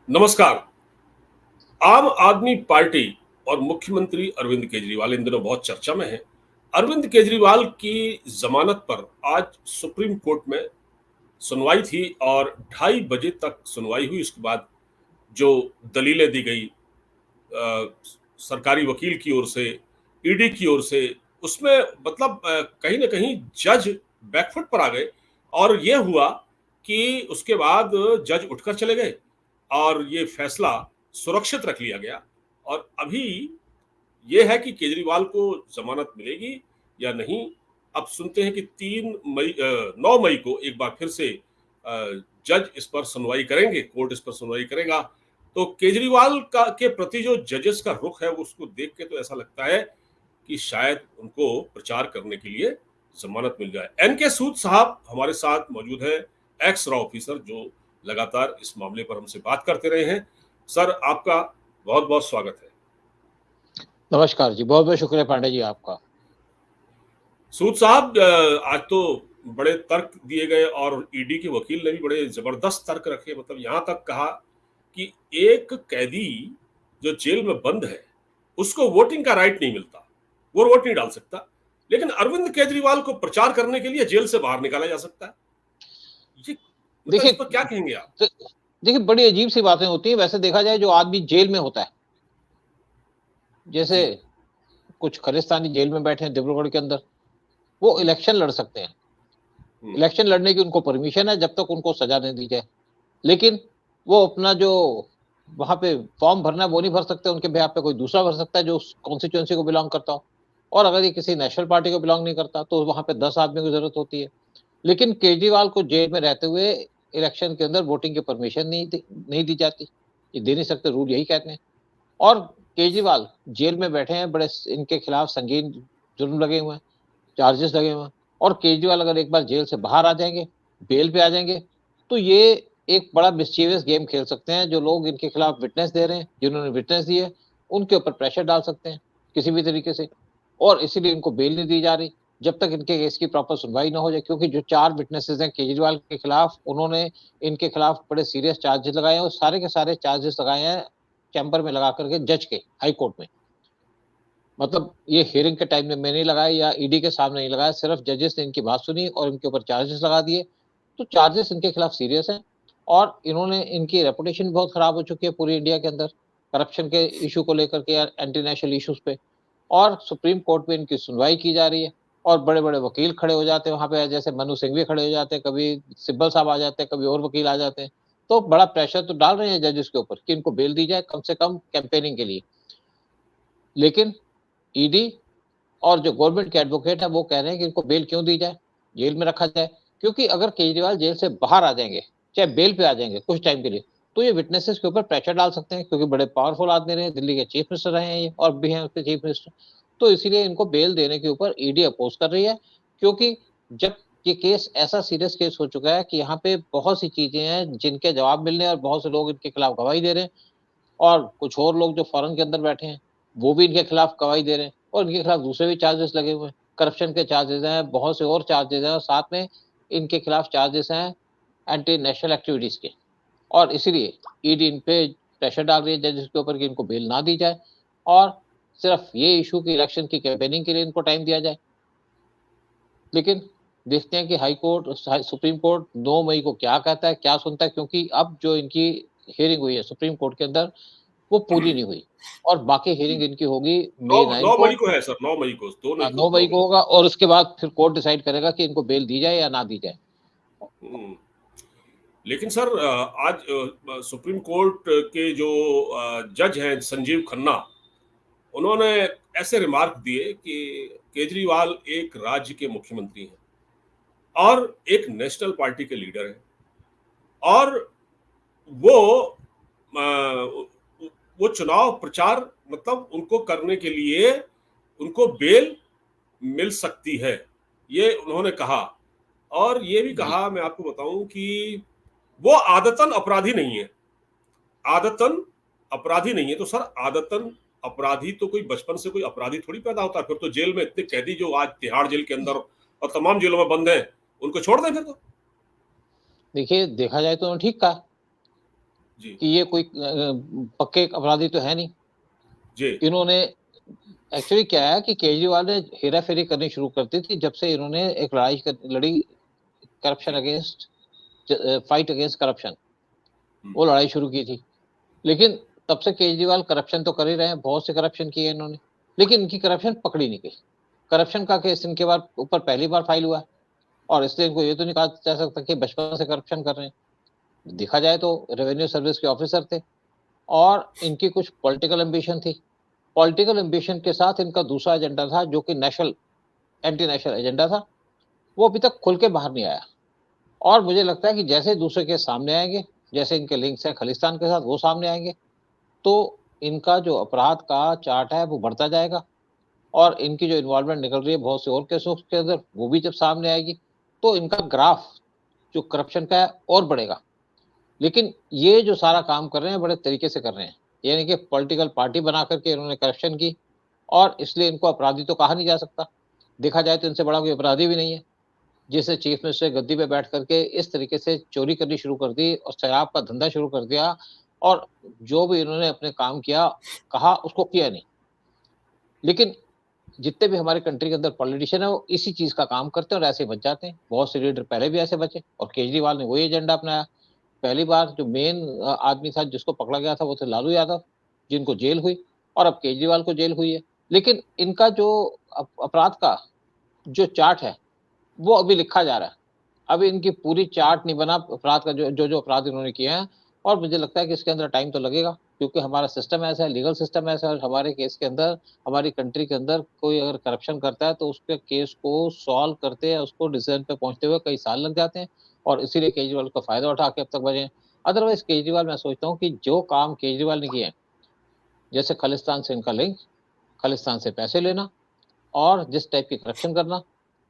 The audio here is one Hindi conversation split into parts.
नमस्कार। आम आदमी पार्टी और मुख्यमंत्री अरविंद केजरीवाल इन दिनों बहुत चर्चा में हैं। अरविंद केजरीवाल की जमानत पर आज सुप्रीम कोर्ट में सुनवाई थी और 2:30 बजे तक सुनवाई हुई। उसके बाद जो दलीलें दी गई सरकारी वकील की ओर से, ईडी की ओर से, उसमें मतलब कहीं न कहीं जज बैकफुट पर आ गए और ये हुआ कि उसके बाद जज उठकर चले गए और ये फैसला सुरक्षित रख लिया गया। और अभी ये है कि केजरीवाल को जमानत मिलेगी या नहीं। अब सुनते हैं कि 9 मई को एक बार फिर से जज इस पर सुनवाई करेंगे, कोर्ट इस पर सुनवाई करेगा। तो केजरीवाल का के प्रति जो जजेस का रुख है, उसको देख के तो ऐसा लगता है कि शायद उनको प्रचार करने के लिए जमानत मिल जाए। एनके सूद साहब हमारे साथ मौजूद है, एक्स रॉ ऑफिसर जो लगातार इस मामले पर हमसे बात करते रहे हैं। सर, आपका बहुत बहुत स्वागत है। नमस्कार जी, बहुत बहुत शुक्रिया पांडे जी आपका। सूद साहब, आज तो बड़े तर्क दिए गए और ईडी के वकील ने भी बड़े जबरदस्त तर्क रखे। मतलब यहां तक कहा कि एक कैदी जो जेल में बंद है, उसको वोटिंग का राइट नहीं मिलता, वो वोट नहीं डाल सकता, लेकिन अरविंद केजरीवाल को प्रचार करने के लिए जेल से बाहर निकाला जा सकता है। ये मतलब इस देखिए पर क्या कहेंगे आप? देखिए बड़ी अजीब सी बातें होती हैं। वैसे देखा जाए, जो आदमी जेल में होता है, जैसे जी। कुछ खालिस्तानी जेल में बैठे हैं दिब्रुगढ़ के अंदर, वो जी। इलेक्शन लड़ सकते हैं। हम्म। इलेक्शन लड़ने की उनको परमिशन है, जब तक उनको सजा नहीं दी जाए। लेकिन वो अपना जो वहां पे फॉर्म भरना है वो नहीं भर सकते, उनके बिहाफ पे कोई दूसरा भर सकता है जो उस कॉन्स्टिट्यूएंसी को बिलोंग करता हो। और अगर ये किसी नेशनल पार्टी को बिलोंग नहीं करता तो वहां पे 10 आदमियों की जरूरत होती है। लेकिन केजरीवाल को जेल में रहते हुए इलेक्शन के अंदर वोटिंग की परमिशन नहीं दी जाती। ये दे नहीं सकते, रूल यही कहते हैं। और केजरीवाल जेल में बैठे हैं, बड़े इनके खिलाफ संगीन जुर्म लगे हुए हैं, चार्जेस लगे हुए हैं। और केजरीवाल अगर एक बार जेल से बाहर आ जाएंगे, बेल पे आ जाएंगे, तो ये एक बड़ा मिस्चीवियस गेम खेल सकते हैं। जो लोग इनके खिलाफ विटनेस दे रहे हैं, जिन्होंने विटनेस दी है, उनके ऊपर प्रेशर डाल सकते हैं किसी भी तरीके से। और इसीलिए इनको बेल नहीं दी जा रही जब तक इनके केस की प्रॉपर सुनवाई ना हो जाए। क्योंकि जो 4 विटनेसेस हैं केजरीवाल के खिलाफ, उन्होंने इनके खिलाफ बड़े सीरियस चार्जेस लगाए हैं और सारे के सारे चार्जेस लगाए हैं चैम्बर में लगा करके जज के, हाई कोर्ट में। मतलब ये हियरिंग के टाइम में मैं नहीं लगाया या ईडी के सामने नहीं लगाया, सिर्फ जजेस ने इनकी बात सुनी और इनके ऊपर चार्जेस लगा दिए। तो चार्जेस इनके खिलाफ सीरियस हैं और इन्होंने, इनकी रेपुटेशन बहुत खराब हो चुकी है पूरी इंडिया के अंदर, करप्शन के इशू को लेकर के या एंटी नेशनल इश्यूज पे। और सुप्रीम कोर्ट में इनकी सुनवाई की जा रही है और बड़े बड़े वकील खड़े हो जाते हैं वहां पे, जैसे मनु सिंघवी खड़े हो जाते हैं, कभी सिब्बल साहब आ जाते हैं, कभी और वकील आ जाते हैं। तो बड़ा प्रेशर तो डाल रहे हैं जजेस के ऊपर कि इनको बेल दी जाए कम से कम कैंपेनिंग के लिए। लेकिन ईडी और जो गवर्नमेंट के एडवोकेट है वो कह रहे हैं कि इनको बेल क्यों दी जाए, जेल में रखा जाए। क्योंकि अगर केजरीवाल जेल से बाहर आ जाएंगे, चाहे बेल पे आ जाएंगे कुछ टाइम के लिए, तो ये विटनेसेस के ऊपर प्रेशर डाल सकते हैं। क्योंकि बड़े पावरफुल आदमी रहे, दिल्ली के चीफ मिनिस्टर रहे हैं ये, और भी हैं उसके चीफ मिनिस्टर। तो इसीलिए इनको बेल देने के ऊपर ईडी अपोज कर रही है। क्योंकि जब ये केस ऐसा सीरियस केस हो चुका है कि यहाँ पे बहुत सी चीजें हैं जिनके जवाब मिलने, और बहुत से लोग इनके खिलाफ गवाही दे रहे हैं। और कुछ और लोग जो फॉरेन के अंदर बैठे हैं वो भी इनके खिलाफ गवाही दे रहे हैं, और इनके खिलाफ दूसरे भी चार्जेस लगे हुए हैं, करप्शन के चार्जेस हैं, बहुत से और चार्जेस हैं, और साथ में इनके खिलाफ चार्जेस हैं एंटी नेशनल एक्टिविटीज के। और इसीलिए ईडी इन पे प्रेशर डाल रही है जजेस के ऊपर कि इनको बेल ना दी जाए और सिर्फ ये इशू की इलेक्शन की कैंपेनिंग के लिए इनको टाइम दिया जाए। लेकिन देखते हैं कि हाई कोर्ट, सुप्रीम कोर्ट 9 मई को क्या कहता है, क्या सुनता है। क्योंकि अब जो इनकी हियरिंग हुई है सुप्रीम कोर्ट के अंदर, वो पूरी नहीं हुई, और बाकी हियरिंग इनकी होगी नौ मई 9 नौ को। मई को है सर, 9 मई को, दो नहीं, 9 9 मई को मई होगा, और उसके बाद फिर कोर्ट डिसाइड करेगा कि इनको बेल दी जाए या ना दी जाए। को। लेकिन सर, आज सुप्रीम कोर्ट के जो जज हैं संजीव खन्ना, उन्होंने ऐसे रिमार्क दिए कि केजरीवाल एक राज्य के मुख्यमंत्री हैं और एक नेशनल पार्टी के लीडर हैं, और वो वो चुनाव प्रचार मतलब उनको करने के लिए उनको बेल मिल सकती है, ये उन्होंने कहा। और ये भी जी कहा, मैं आपको बताऊं कि वो आदतन अपराधी नहीं है। आदतन अपराधी नहीं है तो सर, आदतन अपराधी तो कोई बचपन से कोई अपराधी थोड़ी पैदा होता है। फिर तो जेल में इतने कैदी जो आज तिहाड़ जेल के अंदर और तमाम जेलों में बंद हैं, उनको छोड़ दें फिर तो। देखिए, देखा जाए तो ठीक कहा। जी, कि ये कोई पक्के अपराधी तो है नहीं। जी। इन्होंने एक्चुअली क्या है कि केजरीवाल ने हेरा-फेरी करनी शुरू कर दी थी जब से इन्होंने एक लड़ी करप्शन जी। अगेंस्ट फाइट अगेंस्ट करप्शन, हुँ। वो लड़ाई शुरू की थी। लेकिन तब से केजरीवाल करप्शन तो कर ही रहे हैं, बहुत से करप्शन किए इन्होंने, लेकिन इनकी करप्शन पकड़ी नहीं गई। करप्शन का केस इनके बार ऊपर पहली बार फाइल हुआ है और इसलिए इनको ये तो नहीं कहा जा सकता कि बचपन से करप्शन कर रहे हैं। देखा जाए तो रेवेन्यू सर्विस के ऑफिसर थे और इनकी कुछ पॉलिटिकल एम्बिशन थी। पॉलिटिकल एम्बिशन के साथ इनका दूसरा एजेंडा था जो कि नेशनल एंटी नेशनल एजेंडा था, वो अभी तक खुल के बाहर नहीं आया। और मुझे लगता है कि जैसे दूसरे केस सामने आएँगे, जैसे इनके लिंक्स हैं खालिस्तान के साथ वो सामने आएँगे, तो इनका जो अपराध का चार्ट है वो बढ़ता जाएगा और इनकी जो इन्वॉल्वमेंट निकल रही है बहुत से और केसों के अंदर, वो भी जब सामने आएगी, तो इनका ग्राफ जो करप्शन का है और बढ़ेगा। लेकिन ये जो सारा काम कर रहे हैं, बड़े तरीके से कर रहे हैं। यानी कि पॉलिटिकल पार्टी बना कर के इन्होंने करप्शन की और इसलिए इनको अपराधी तो कहा नहीं जा सकता। देखा जाए तो इनसे बड़ा कोई अपराधी भी नहीं है। जिसे चीफ मिनिस्टर गद्दी पे बैठ करके इस तरीके से चोरी करनी शुरू कर दी और शराब का धंधा शुरू कर दिया और जो भी इन्होंने अपने काम किया, कहा उसको किया नहीं। लेकिन जितने भी हमारे कंट्री के अंदर पॉलिटिशियन है वो इसी चीज़ का काम करते हैं और ऐसे ही बच जाते हैं। बहुत से लीडर पहले भी ऐसे बचे और केजरीवाल ने वही एजेंडा अपनाया। पहली बार जो मेन आदमी था जिसको पकड़ा गया था वो थे लालू यादव, जिनको जेल हुई और अब केजरीवाल को जेल हुई है। लेकिन इनका जो अपराध का जो चार्ट है, वो अभी लिखा जा रहा है। अभी इनकी पूरी चार्ट नहीं बना अपराध का जो अपराध इन्होंने किए हैं और मुझे लगता है कि इसके अंदर टाइम तो लगेगा क्योंकि हमारा सिस्टम ऐसा है, लीगल सिस्टम ऐसा है और हमारे केस के अंदर, हमारी कंट्री के अंदर कोई अगर करप्शन करता है तो उसके केस को सॉल्व करते हैं, उसको डिसीजन पे पहुँचते हुए कई साल लग जाते हैं और इसीलिए केजरीवाल का फ़ायदा उठा के अब तक बचे हैं। अदरवाइज़ केजरीवाल मैं सोचता हूँ कि जो काम केजरीवाल ने किए हैं, जैसे खालिस्तान से इनका लिंक, खालिस्तान से पैसे लेना और जिस टाइप की करप्शन करना,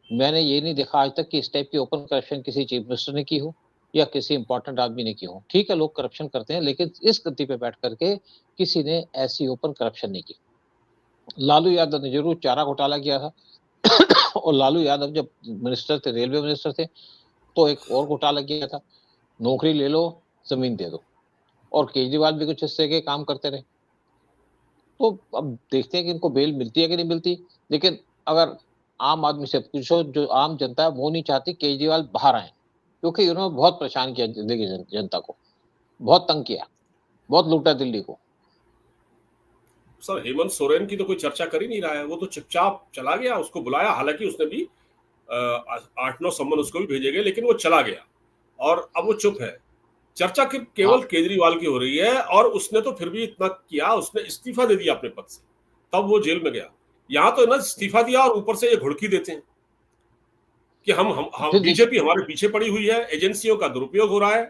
मैंने ये नहीं देखा आज तक कि इस टाइप की ओपन करप्शन किसी चीफ मिनिस्टर ने की हो या किसी इंपॉर्टेंट आदमी ने की हो। ठीक है, लोग करप्शन करते हैं, लेकिन इस गद्दी पे बैठ करके किसी ने ऐसी ओपन करप्शन नहीं की। लालू यादव ने ज़रूर चारा घोटाला किया था और लालू यादव जब मिनिस्टर थे, रेलवे मिनिस्टर थे, तो एक और घोटाला किया था, नौकरी ले लो, ज़मीन दे दो और केजरीवाल भी कुछ हिस्से के काम करते रहे। तो अब देखते हैं कि इनको बेल मिलती है कि नहीं मिलती, लेकिन अगर आम आदमी से पूछो, जो आम जनता है वो नहीं चाहती केजरीवाल बाहर आएँ, क्योंकि उन्होंने बहुत परेशान किया दिल्ली की जनता को, बहुत तंग किया, बहुत लूटा दिल्ली को। सर, हेमंत सोरेन की तो कोई चर्चा कर ही नहीं रहा है, वो तो चुपचाप चला गया, उसको बुलाया, हालाँकि उसने भी 8-9 सम्मन उसको भी भेजे गए, लेकिन वो चला गया और अब वो चुप है। चर्चा हाँ, केवल केजरीवाल की हो रही है और उसने तो फिर भी इतना किया, उसने इस्तीफा दे दिया अपने पद से, तब वो जेल में गया। यहाँ तो ना इस्तीफा दिया और ऊपर से ये घुड़की देते हैं कि हम फिर देखिए बीजेपी हमारे पीछे पड़ी हुई है, एजेंसियों का दुरुपयोग हो रहा है,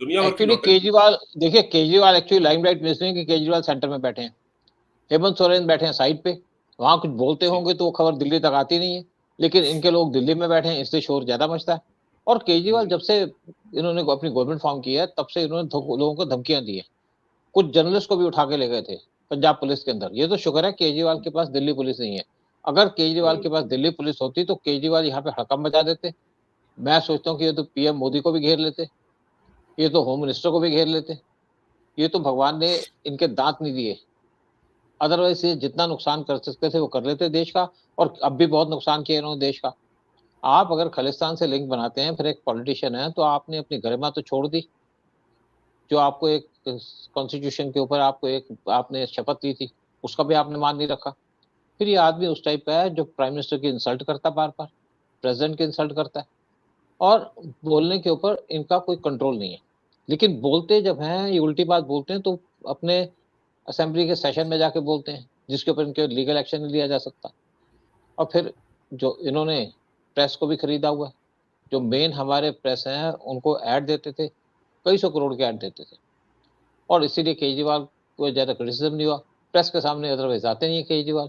दुनिया भर की एक्चुअली नौटंकी। केजरीवाल एक्चुअली लाइमलाइट में इसलिए कि केजरीवाल सेंटर में बैठे हैं। हेमंत सोरेन बैठे हैं साइड पे, वहाँ कुछ बोलते जी, होंगे तो वो खबर दिल्ली तक आती नहीं है, लेकिन इनके लोग दिल्ली में बैठे हैं इसलिए शोर ज़्यादा मचता है। और केजरीवाल जी, जब से इन्होंने अपनी गवर्नमेंट फॉर्म की है, तब से इन्होंने लोगों को धमकियाँ दी हैं। कुछ जर्नलिस्ट को भी उठा के ले गए थे, पंजाब पुलिस के अंदर। ये तो शुक्र है केजरीवाल के पास दिल्ली पुलिस नहीं है। अगर केजरीवाल हुँ। के पास दिल्ली पुलिस होती तो केजरीवाल यहाँ पे हड़कंप मचा देते। मैं सोचता हूँ कि ये तो पीएम मोदी को भी घेर लेते, ये तो होम मिनिस्टर को भी घेर लेते। ये तो भगवान ने इनके दाँत नहीं दिए। अदरवाइज़ ये जितना नुकसान कर सकते थे वो कर लेते देश का और अब भी बहुत नुकसान किया इन्होंने देश का। आप अगर खालिस्तान से लिंक बनाते हैं, फिर एक पॉलिटिशियन हैं, तो आपने अपनी गरिमा तो छोड़ दी। जो आपको एक कॉन्स्टिट्यूशन के ऊपर आपको एक आपने शपथ ली थी, उसका भी आपने मान नहीं रखा। फिर ये आदमी उस टाइप का है जो प्राइम मिनिस्टर की इंसल्ट करता है बार-बार, प्रेज़िडेंट की इंसल्ट करता है और बोलने के ऊपर इनका कोई कंट्रोल नहीं है। लेकिन बोलते जब हैं, ये उल्टी बात बोलते हैं तो अपने असेंबली के सेशन में जाके बोलते हैं, जिसके ऊपर इनके लीगल एक्शन नहीं लिया जा सकता। और फिर जो इन्होंने प्रेस को भी खरीदा हुआ है, जो मेन हमारे प्रेस हैं, उनको ऐड देते थे, कई सौ करोड़ के ऐड देते थे और इसीलिए केजरीवाल को ज़्यादा क्रिटिसिज़्म नहीं हुआ। प्रेस के सामने अदरवाइज़ आते नहीं है केजरीवाल,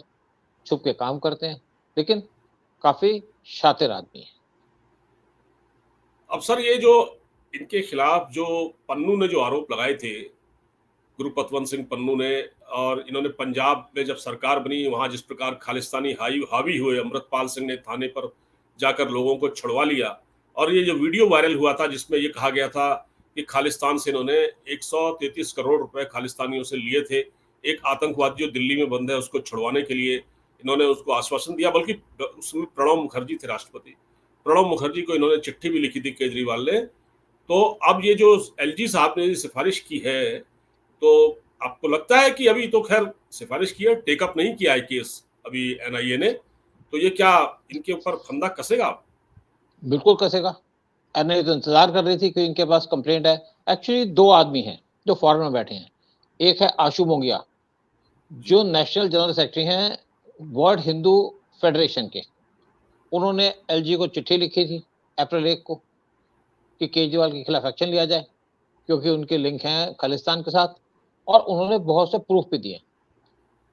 छुप के काम करते हैं, लेकिन काफ़ी शातिर आदमी है। अब सर ये जो इनके खिलाफ जो पन्नू ने जो आरोप लगाए थे, गुरपतवंत सिंह पन्नू ने, और इन्होंने पंजाब में जब सरकार बनी वहाँ जिस प्रकार खालिस्तानी हावी हुए, अमृतपाल सिंह ने थाने पर जाकर लोगों को छुड़वा लिया और ये जो वीडियो वायरल हुआ था जिसमें ये कहा गया था कि खालिस्तान से इन्होंने 133 करोड़ रुपए खालिस्तानियों से लिए थे। एक आतंकवादी जो दिल्ली में बंद है उसको छुड़वाने के लिए इन्होंने उसको आश्वासन दिया, बल्कि उसमें प्रणब मुखर्जी थे राष्ट्रपति। प्रणब मुखर्जी को इन्होंने चिट्ठी भी लिखी थी केजरीवाल ने। तो अब ये जो एलजी साहब ने सिफारिश की है, तो आपको लगता है कि अभी तो खैर सिफारिश की है, टेकअप नहीं किया है केस अभी एनआईए ने, तो ये क्या इनके ऊपर फंदा कसेगा? बिल्कुल कसेगा। एनआईए तो इंतजार कर रही थी कि इनके पास कंप्लेंट है। एक्चुअली दो आदमी हैं जो फॉरेन में बैठे हैं। एक है आशु मोंगिया, जो नेशनल जनरल सेक्रेटरी हैं वर्ल्ड हिंदू फेडरेशन के। उन्होंने एलजी को चिट्ठी लिखी थी अप्रैल 1 को कि केजरीवाल के खिलाफ एक्शन लिया जाए, क्योंकि उनके लिंक हैं खालिस्तान के साथ, और उन्होंने बहुत से प्रूफ भी दिए।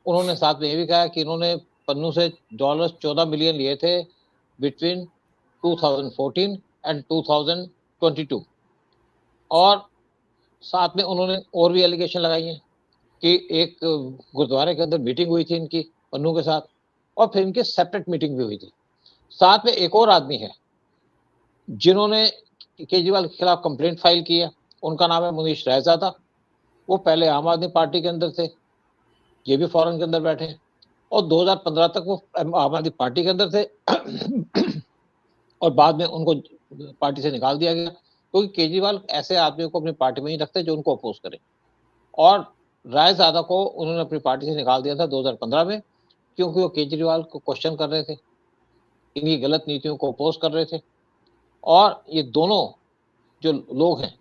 उन्होंने साथ में ये भी कहा कि इन्होंने पन्नू से $14 मिलियन लिए थे बिटवीन 2014 एंड 2022, और साथ में उन्होंने और भी एलिगेशन लगाई हैं कि एक गुरुद्वारे के अंदर मीटिंग हुई थी इनकी पन्नू के साथ, और फिर इनकी सेपरेट मीटिंग भी हुई थी। साथ में एक और आदमी है जिन्होंने केजरीवाल के खिलाफ कंप्लेंट फाइल की है, उनका नाम है मुनीश रहजादा। वो पहले आम आदमी पार्टी के अंदर थे, ये भी फॉरेन के अंदर बैठे हैं, और 2015 तक वो आम आदमी पार्टी के अंदर थे और बाद में उनको पार्टी से निकाल दिया गया, क्योंकि केजरीवाल ऐसे आदमियों को अपनी पार्टी में ही रखते जो उनको अपोज करे। और रायजादा को उन्होंने अपनी पार्टी से निकाल दिया था 2015 में, क्योंकि वो केजरीवाल को क्वेश्चन कर रहे थे, इनकी गलत नीतियों को अपोज कर रहे थे। और ये दोनों जो लोग हैं,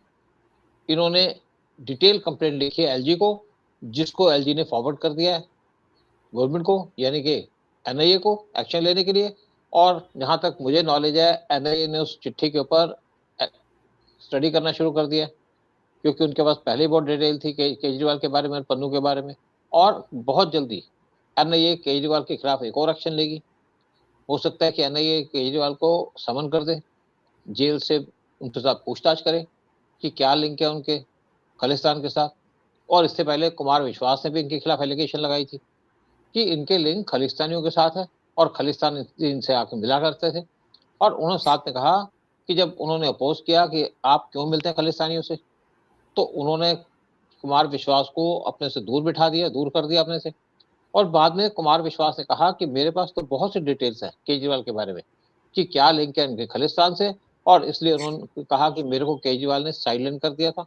इन्होंने डिटेल कंप्लेंट लिखी है एलजी को, जिसको एलजी ने फॉरवर्ड कर दिया है गवर्नमेंट को, यानी कि एनआईए को एक्शन लेने के लिए। और जहां तक मुझे नॉलेज है, एनआईए ने उस चिट्ठी के ऊपर स्टडी करना शुरू कर दिया, क्योंकि उनके पास पहले ही बहुत डिटेल थी केजरीवाल के बारे में, पन्नू के बारे में। और बहुत जल्दी एनआईए केजरीवाल के खिलाफ एक और एक्शन लेगी। हो सकता है कि एनआईए केजरीवाल को समन कर दे, जेल से उनके साथ पूछताछ करे कि क्या लिंक है उनके खालिस्तान के साथ। और इससे पहले कुमार विश्वास ने भी इनके खिलाफ एलिगेशन लगाई थी कि इनके लिंक खालिस्तानियों के साथ है, और खालिस्तान इनसे आके मिला करते थे। और उन्होंने साथ में कहा कि जब उन्होंने अपोज किया कि आप क्यों मिलते हैं खालिस्तानियों से, तो उन्होंने कुमार विश्वास को अपने से दूर बिठा दिया, दूर कर दिया अपने से। और बाद में कुमार विश्वास ने कहा कि मेरे पास तो बहुत सी डिटेल्स है केजरीवाल के बारे में कि क्या लिंक है इनके खालिस्तान से, और इसलिए उन्होंने कहा कि मेरे को केजरीवाल ने साइलेंट कर दिया था,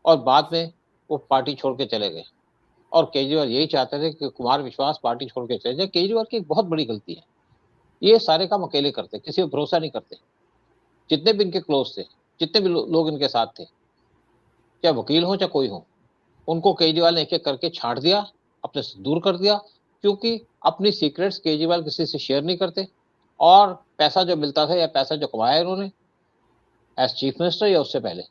और बाद में वो पार्टी छोड़ के चले गए। और केजरीवाल यही चाहते थे कि कुमार विश्वास पार्टी छोड़ के चले जाए। केजरीवाल की एक बहुत बड़ी गलती है, ये सारे काम अकेले करते, किसी पर भरोसा नहीं करते। जितने भी इनके क्लोज थे, जितने भी लोग इनके साथ थे, चाहे वकील हो चाहे कोई हो, उनको केजरीवाल ने एक एक करके छांट दिया, अपने से दूर कर दिया, क्योंकि अपनी सीक्रेट्स केजरीवाल किसी से शेयर नहीं करते। और पैसा जो मिलता था, या पैसा जो कमाया इन्होंने एज चीफ मिनिस्टर या उससे पहले,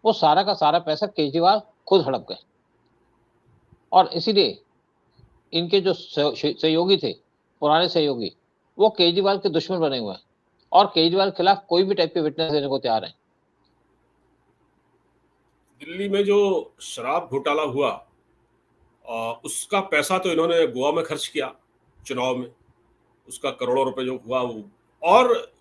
वो सारा का सारा पैसा केजरीवाल खुद हड़प गए। और इसीलिए इनके जो सहयोगी थे, पुराने सहयोगी, वो केजरीवाल के दुश्मन बने हुए हैं, और केजरीवाल के खिलाफ कोई भी टाइप के विटनेस देने को तैयार है। दिल्ली में जो शराब घोटाला हुआ, उसका पैसा तो इन्होंने गोवा में खर्च किया चुनाव में, उसका करोड़ों रुपए जो हुआ वो। और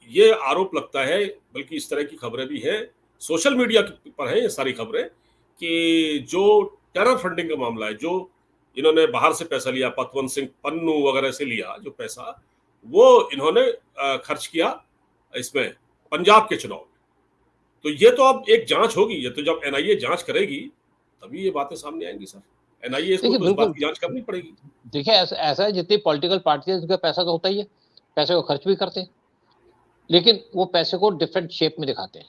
ये आरोप लगता है, बल्कि इस तरह की खबरें भी हैं, सोशल मीडिया पर है ये सारी खबरें, कि जो टेरर फंडिंग का मामला है, जो इन्होंने बाहर से पैसा लिया, पतवंत सिंह पन्नू वगैरह से लिया जो पैसा, वो इन्होंने खर्च किया इसमें पंजाब के चुनाव में। तो ये तो अब एक जांच होगी, ये तो जब एनआईए जांच करेगी तभी ये बातें सामने आएंगी सर। एनआईए को तो इस बात की जांच करनी पड़ेगी। देखिए, ऐसा है, जितनी पॉलिटिकल पार्टी है उनका पैसा तो होता ही है, पैसे को खर्च भी करते हैं, लेकिन वो पैसे को डिफरेंट शेप में दिखाते हैं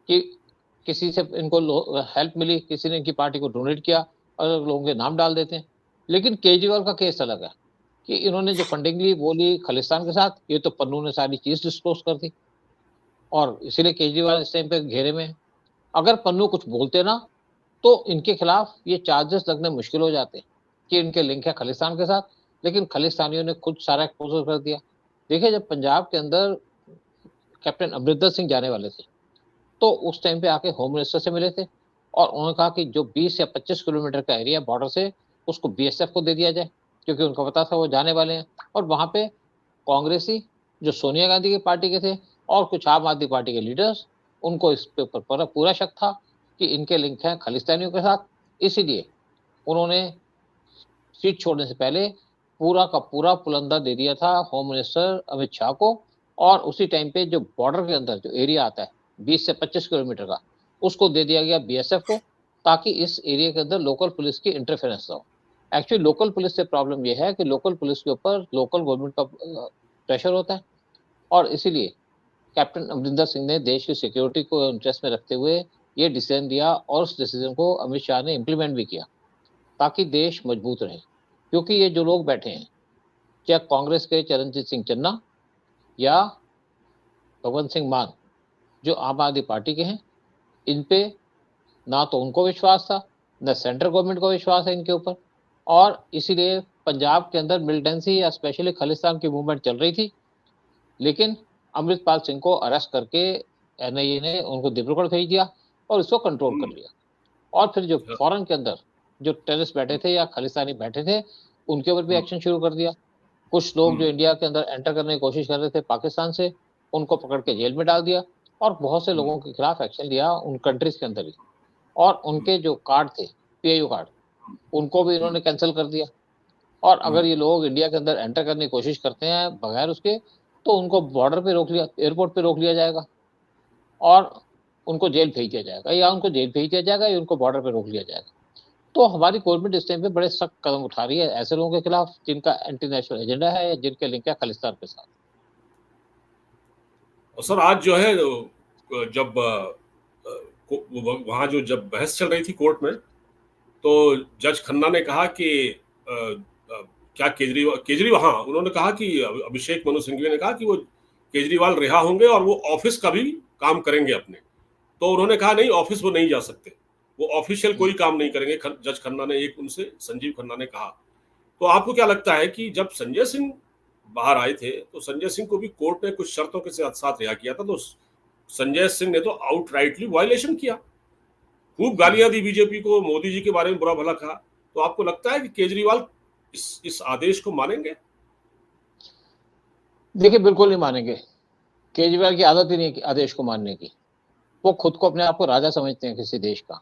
कि किसी से इनको हेल्प मिली, किसी ने इनकी पार्टी को डोनेट किया, और लोगों के नाम डाल देते हैं। लेकिन केजरीवाल का केस अलग है कि इन्होंने जो फंडिंग ली वो ली खालिस्तान के साथ, ये तो पन्नू ने सारी चीज डिस्क्लोज कर दी, और इसीलिए केजरीवाल इस टाइम पे घेरे में है। अगर पन्नू कुछ बोलते ना, तो इनके खिलाफ ये चार्जेस लगने मुश्किल हो जाते कि इनके लिंक है खालिस्तान के साथ, लेकिन खालिस्तानियों ने खुद सारा एक्सपोजर कर दिया। देखिए, जब पंजाब के अंदर कैप्टन अमरिंदर सिंह जाने वाले थे, तो उस टाइम पे आके होम मिनिस्टर से मिले थे, और उन्होंने कहा कि जो 20 या 25 किलोमीटर का एरिया बॉर्डर से, उसको बीएसएफ को दे दिया जाए, क्योंकि उनको पता था वो जाने वाले हैं। और वहां पे कांग्रेसी जो सोनिया गांधी की पार्टी के थे, और कुछ आम आदमी पार्टी के लीडर्स उनको इस पे ऊपर पूरा शक था कि इनके लिंक हैं खालिस्तानियों के साथ, इसीलिए उन्होंने सीट छोड़ने से पहले पूरा का पूरा पुलंदा दे दिया था होम मिनिस्टर अमित शाह को, और उसी टाइम पे जो बॉर्डर के अंदर जो एरिया आता है 20 से 25 किलोमीटर का, उसको दे दिया गया बीएसएफ को, ताकि इस एरिया के अंदर लोकल पुलिस की इंटरफेरेंस ना हो। एक्चुअली लोकल पुलिस से प्रॉब्लम यह है कि लोकल पुलिस के ऊपर लोकल गवर्नमेंट का प्रेशर होता है, और इसीलिए कैप्टन अमरिंदर सिंह ने देश की सिक्योरिटी को इंटरेस्ट में रखते हुए ये डिसीजन दिया, और उस डिसीजन को अमित शाह ने इम्प्लीमेंट भी किया ताकि देश मजबूत रहे। क्योंकि ये जो लोग बैठे हैं, चाहे कांग्रेस के चरणजीत सिंह चन्ना या भगवंत सिंह मान जो आम आदमी पार्टी के हैं, इन पे ना तो उनको विश्वास था, न सेंट्रल गवर्नमेंट को विश्वास है इनके ऊपर, और इसीलिए पंजाब के अंदर मिलिटेंसी या स्पेशली खालिस्तान की मूवमेंट चल रही थी। लेकिन अमृतपाल सिंह को अरेस्ट करके एनआईए ने उनको डिब्रूगढ़ भेज दिया और इसको कंट्रोल कर लिया। और फिर जो फॉरेन के अंदर जो टेररिस्ट बैठे थे या खालिस्तानी बैठे थे, उनके ऊपर भी एक्शन शुरू कर दिया। कुछ लोग जो इंडिया के अंदर एंटर करने की कोशिश कर रहे थे पाकिस्तान से, उनको पकड़ के जेल में डाल दिया, और बहुत से लोगों के खिलाफ एक्शन लिया उन कंट्रीज के अंदर ही। और उनके जो कार्ड थे, पीआईओ कार्ड, उनको भी इन्होंने कैंसिल कर दिया। और अगर ये लोग इंडिया के अंदर एंटर करने की कोशिश करते हैं बगैर उसके, तो उनको बॉर्डर पे रोक लिया, एयरपोर्ट पे रोक लिया जाएगा, और उनको जेल भेज दिया जाएगा, या उनको जेल भेज दिया जाएगा या उनको बॉर्डर पे रोक लिया जाएगा। तो हमारी गवर्नमेंट इस टाइम पे बड़े सख्त कदम उठा रही है ऐसे लोगों के खिलाफ जिनका एंटी नेशनल एजेंडा है या जिनके लिंक है खालिस्तान के साथ। और सर आज जो है जब वहां जो जब बहस चल रही थी कोर्ट में, तो जज खन्ना ने कहा कि क्या केजरीवाल हाँ, उन्होंने कहा कि अभिषेक मनु सिंघवी ने कहा कि वो केजरीवाल रिहा होंगे और वो ऑफिस का भी काम करेंगे अपने। तो उन्होंने कहा नहीं, ऑफिस वो नहीं जा सकते, वो ऑफिशियल कोई काम नहीं करेंगे, जज खन्ना ने एक उनसे संजीव खन्ना ने कहा। तो आपको क्या लगता है कि जब संजय सिंह बाहर आए थे, तो संजय सिंह को भी कोर्ट ने कुछ शर्तों के साथ रिहा किया था, तो संजय सिंह ने तो आउटराइटली वायलेशन किया, खूब गालियां दी बीजेपी को, मोदी जी के बारे में बुरा भला कहा। तो आपको लगता है कि केजरीवाल इस आदेश को मानेंगे? देखिए, बिल्कुल नहीं मानेंगे। केजरीवाल की आदत ही नहीं है आदेश को मानने की। वो खुद को अपने आप को राजा समझते हैं किसी देश का,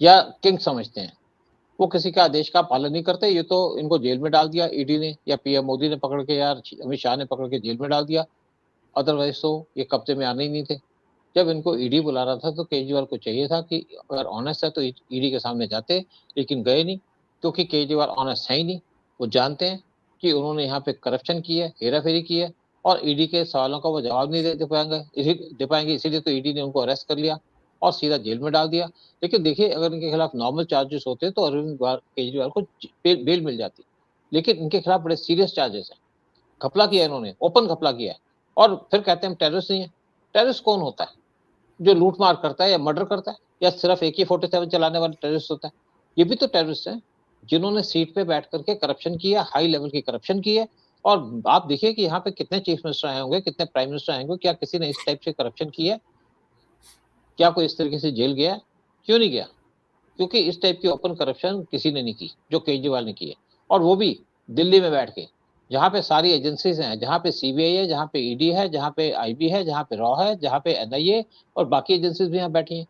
या किंग समझते हैं। वो किसी का आदेश का पालन नहीं करते। ये तो इनको जेल में डाल दिया ईडी ने, या पीएम मोदी ने पकड़ के, या अमित शाह ने पकड़ के जेल में डाल दिया। अदरवाइज तो ये कब्जे में आने ही नहीं थे। जब इनको ईडी बुला रहा था तो केजरीवाल को चाहिए था कि अगर ऑनेस्ट है तो ईडी के सामने जाते, लेकिन गए नहीं, क्योंकि केजरीवाल ऑनेस्ट है ही नहीं। वो जानते हैं कि उन्होंने यहाँ पे करप्शन की है, हेराफेरी की है, और ईडी के सवालों का वो जवाब नहीं दे पाएंगे, इसीलिए तो ईडी ने उनको अरेस्ट कर लिया और सीधा जेल में डाल दिया। लेकिन देखिए, अगर इनके खिलाफ नॉर्मल चार्जेस होते तो अरविंद केजरीवाल को बेल मिल जाती, लेकिन इनके खिलाफ बड़े सीरियस चार्जेस हैं। घपला किया इन्होंने, ओपन घपला किया है, और फिर कहते हैं हम टेररिस्ट नहीं है। टेररिस्ट कौन होता है? जो लूट मार करता है या मर्डर करता है, या सिर्फ AK-47 चलाने वाला टेररिस्ट होता है? ये भी तो टेररिस्ट हैं जिन्होंने सीट पे बैठ करके करप्शन किया, हाई लेवल की करप्शन की है। और आप देखिए कि यहाँ पे कितने चीफ मिनिस्टर आए होंगे, कितने प्राइम मिनिस्टर आए होंगे, क्या किसी ने इस टाइप से करप्शन की है? क्या कोई इस तरीके से जेल गया है? क्यों नहीं गया? क्योंकि इस टाइप की ओपन करप्शन किसी ने नहीं की जो केजरीवाल ने की है, और वो भी दिल्ली में बैठ के, जहाँ पे सारी एजेंसीज हैं, जहाँ पे सीबीआई है, जहाँ पे ईडी है, जहाँ पे आईबी है, जहाँ पे रॉ है, जहाँ पे एनआईए और बाकी एजेंसीज भी यहाँ बैठी हैं।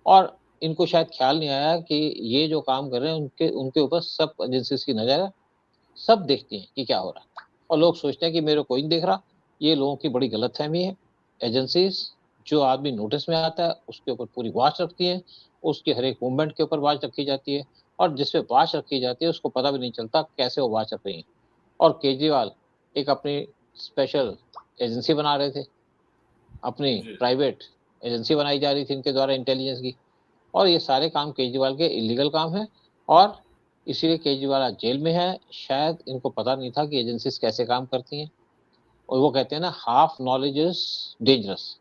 और इनको शायद ख्याल नहीं आया कि ये जो काम कर रहे हैं उनके उनके ऊपर सब एजेंसीज की नजर है, सब देखती हैं कि क्या हो रहा है, और लोग सोचते हैं कि मेरे कोई नहीं देख रहा। ये लोगों की बड़ी गलतफहमी है। एजेंसीज, जो आदमी नोटिस में आता है उसके ऊपर पूरी वॉच रखती है, उसके हर एक मूवमेंट के ऊपर वॉच रखी जाती है, और जिसपे वॉच रखी जाती है उसको पता भी नहीं चलता कैसे वो वॉच रख रही है। और केजरीवाल एक अपनी स्पेशल एजेंसी बना रहे थे, अपनी प्राइवेट एजेंसी बनाई जा रही थी इनके द्वारा इंटेलिजेंस की, और ये सारे काम केजरीवाल के इलीगल काम है, और इसीलिए केजरीवाल आज जेल में है। शायद इनको पता नहीं था कि एजेंसीज कैसे काम करती हैं, और वो कहते हैं ना, हाफ नॉलेज इज डेंजरस।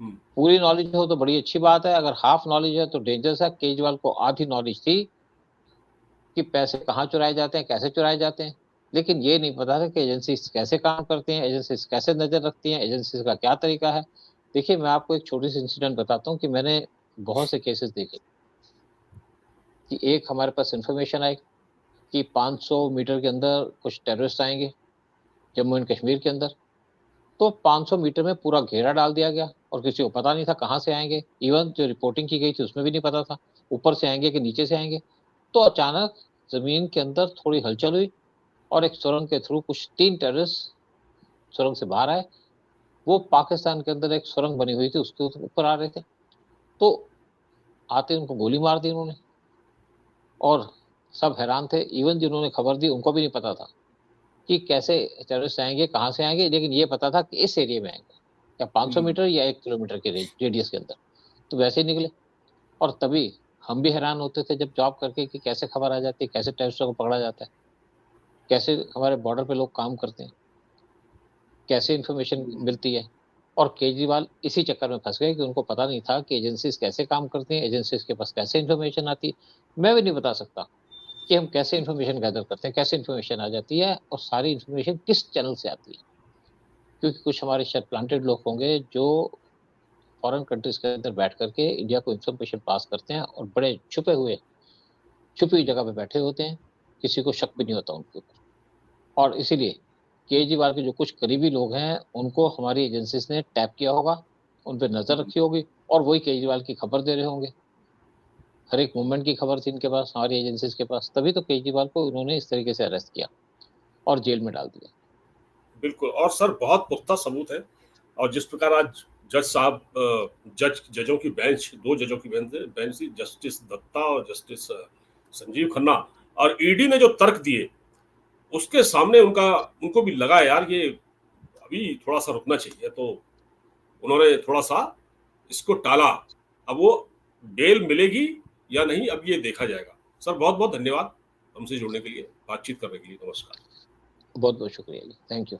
पूरी नॉलेज हो तो बड़ी अच्छी बात है, अगर हाफ नॉलेज है तो डेंजरस है। केजरीवाल को आधी नॉलेज थी कि पैसे कहाँ चुराए जाते हैं, कैसे चुराए जाते हैं, लेकिन ये नहीं पता था कि एजेंसीज कैसे काम करती हैं, एजेंसीज कैसे नजर रखती हैं, एजेंसीज का क्या तरीका है। देखिए, मैं आपको एक छोटी सी इंसिडेंट बताता हूँ कि मैंने बहुत से केसेस देखे कि एक हमारे पास इंफॉर्मेशन आई कि 500 मीटर के अंदर कुछ टेररिस्ट आएंगे जम्मू एंड कश्मीर के अंदर। तो 500 मीटर में पूरा घेरा डाल दिया गया और किसी को पता नहीं था कहाँ से आएंगे। इवन जो रिपोर्टिंग की गई थी उसमें भी नहीं पता था ऊपर से आएंगे कि नीचे से आएंगे। तो अचानक जमीन के अंदर थोड़ी हलचल हुई और एक सुरंग के थ्रू कुछ 3 टेररिस्ट सुरंग से बाहर आए। वो पाकिस्तान के अंदर एक सुरंग बनी हुई थी उसके ऊपर आ रहे थे। तो आते उनको गोली मार दी उन्होंने और सब हैरान थे। इवन जिन्होंने खबर दी उनको भी नहीं पता था कि कैसे टेररिस्ट आएंगे, कहाँ से आएंगे, लेकिन ये पता था कि इस एरिया में आएंगे, या 500 मीटर या 1 किलोमीटर के रेडियस के अंदर। तो वैसे ही निकले और तभी हम भी हैरान होते थे जब जॉब करके कि कैसे खबर आ जाती है, कैसे टेररिस्टों को पकड़ा जाता है, कैसे हमारे बॉर्डर पे लोग काम करते हैं, कैसे इन्फॉर्मेशन मिलती है। और केजरीवाल इसी चक्कर में फंस गए कि उनको पता नहीं था कि एजेंसीज कैसे काम करती हैं, एजेंसीज के पास कैसे इन्फॉर्मेशन आती है। मैं भी नहीं बता सकता कि हम कैसे इन्फॉर्मेशन गैदर करते हैं, कैसे इन्फॉर्मेशन आ जाती है और सारी इन्फॉर्मेशन किस चैनल से आती है। क्योंकि कुछ हमारे शायद प्लांटेड लोग होंगे जो फॉरेन कंट्रीज के अंदर बैठ करके इंडिया को इन्फॉर्मेशन पास करते हैं और बड़े छुपी हुई जगह पे बैठे होते हैं, किसी को शक भी नहीं होता उनके ऊपर। और इसीलिए केजरीवाल के जो कुछ करीबी लोग हैं उनको हमारी एजेंसीज ने टैप किया होगा, उन पे नजर रखी होगी और वही केजरीवाल की खबर दे रहे होंगे। हर एक मूवमेंट की खबर थी इनके पास, हमारी एजेंसीज के पास, तभी तो केजरीवाल को उन्होंने इस तरीके से अरेस्ट किया और जेल में डाल दिया। बिल्कुल। और सर बहुत पुख्ता सबूत है। और जिस प्रकार आज जज साहब जजों की बेंच, 2 जजों की बेंच थी, जस्टिस दत्ता और जस्टिस संजीव खन्ना, और ईडी ने जो तर्क दिए उसके सामने उनको भी लगा यार ये अभी थोड़ा सा रुकना चाहिए, तो उन्होंने थोड़ा सा इसको टाला। अब वो बेल मिलेगी या नहीं, अब ये देखा जाएगा। सर बहुत बहुत धन्यवाद हमसे जुड़ने के लिए, बातचीत करने के लिए। नमस्कार। बहुत बहुत शुक्रिया जी, थैंक यू।